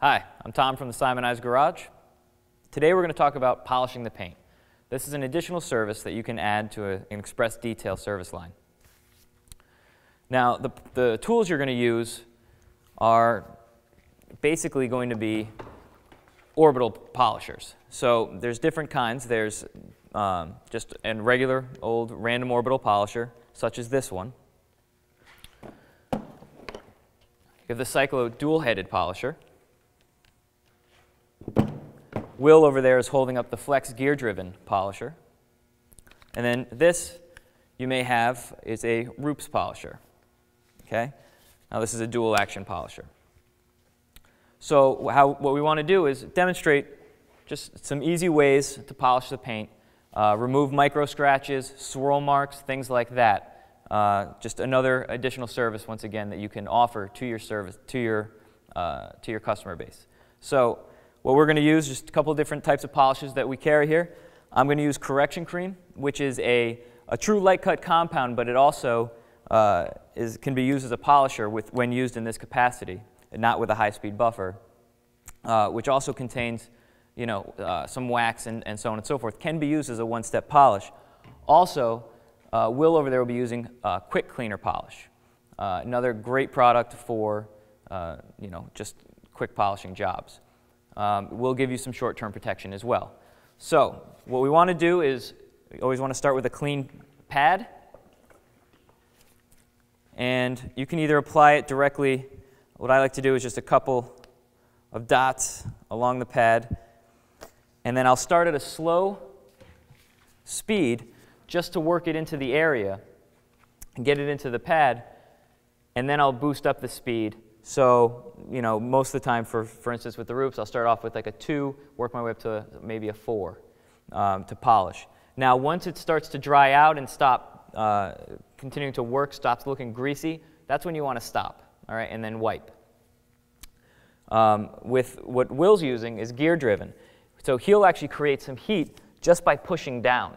Hi, I'm Tom from the Simoniz Garage. Today we're going to talk about polishing the paint. This is an additional service that you can add to an express detail service line. Now, the tools you're going to use are basically going to be orbital polishers. So there's different kinds. There's just a regular old random orbital polisher, such as this one. You have the Cyclo dual-headed polisher. Will over there is holding up the Flex gear-driven polisher. And then this you may have is a Roops polisher. Okay? Now this is a dual-action polisher. So what we want to do is demonstrate just some easy ways to polish the paint, remove micro scratches, swirl marks, things like that. Just another additional service, once again, that you can offer to your your customer base. So what we're going to use, just a couple of different types of polishes that we carry here. I'm going to use correction cream, which is a true light cut compound, but it also can be used as a polisher when used in this capacity, and not with a high-speed buffer, which also contains some wax and so on and so forth. Can be used as a one-step polish. Also, Will over there will be using quick cleaner polish, another great product for just quick polishing jobs. We'll give you some short-term protection as well. So what we want to do is we always want to start with a clean pad. And you can either apply it directly. What I like to do is just a couple of dots along the pad. And then I'll start at a slow speed just to work it into the area and get it into the pad. And then I'll boost up the speed. So, most of the time, for instance, with the Roops, I'll start off with like a 2, work my way up to maybe a 4 to polish. Now, once it starts to dry out and stop continuing to work, stops looking greasy, that's when you want to stop, all right, and then wipe. With what Will's using is gear-driven. So he'll actually create some heat just by pushing down,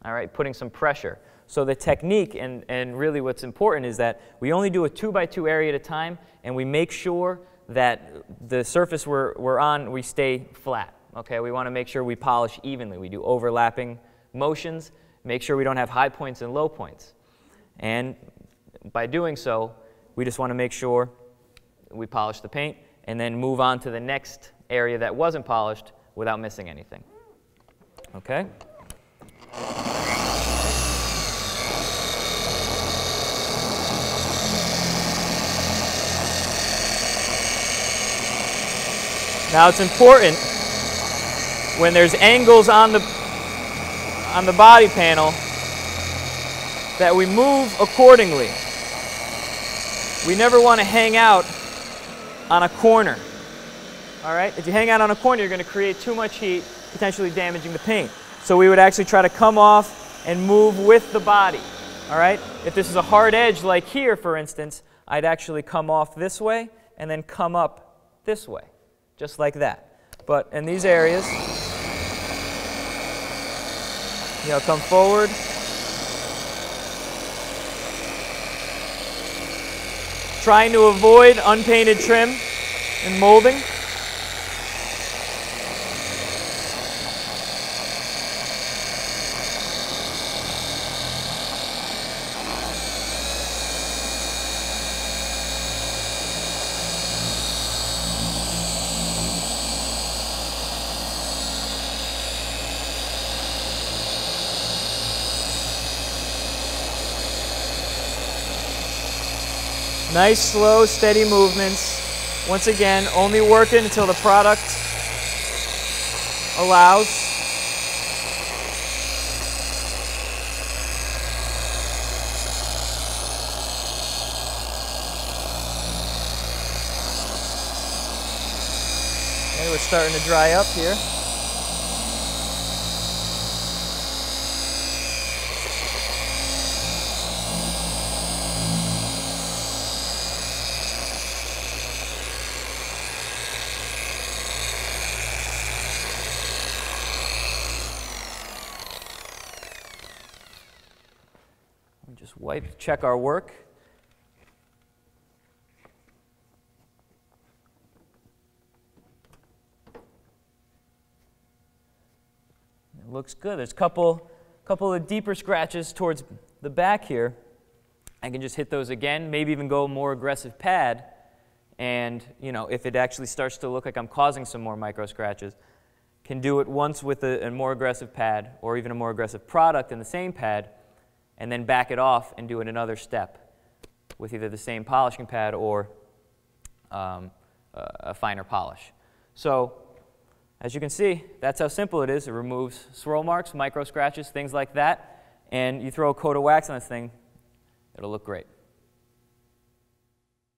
all right, putting some pressure. So the technique and really what's important is that we only do a 2x2 area at a time, and we make sure that the surface we're on, we stay flat. Okay, we want to make sure we polish evenly. We do overlapping motions, make sure we don't have high points and low points. And by doing so, we just want to make sure we polish the paint and then move on to the next area that wasn't polished without missing anything. Okay? Now it's important when there's angles on the body panel that we move accordingly. We never want to hang out on a corner. All right? If you hang out on a corner, you're going to create too much heat, potentially damaging the paint. So we would actually try to come off and move with the body. All right? If this is a hard edge like here, for instance, I'd actually come off this way and then come up this way. Just like that. But in these areas, come forward. Trying to avoid unpainted trim and molding. Nice, slow, steady movements. Once again, only working until the product allows. Okay, we're starting to dry up here. Just wipe, check our work. looks good. There's a couple of deeper scratches towards the back here. I can just hit those again, maybe even go more aggressive pad. And if it actually starts to look like I'm causing some more micro scratches, can do it once with a more aggressive pad or even a more aggressive product in the same pad, and then back it off and do it another step with either the same polishing pad or a finer polish. So as you can see, that's how simple it is. It removes swirl marks, micro scratches, things like that, and you throw a coat of wax on this thing, it'll look great.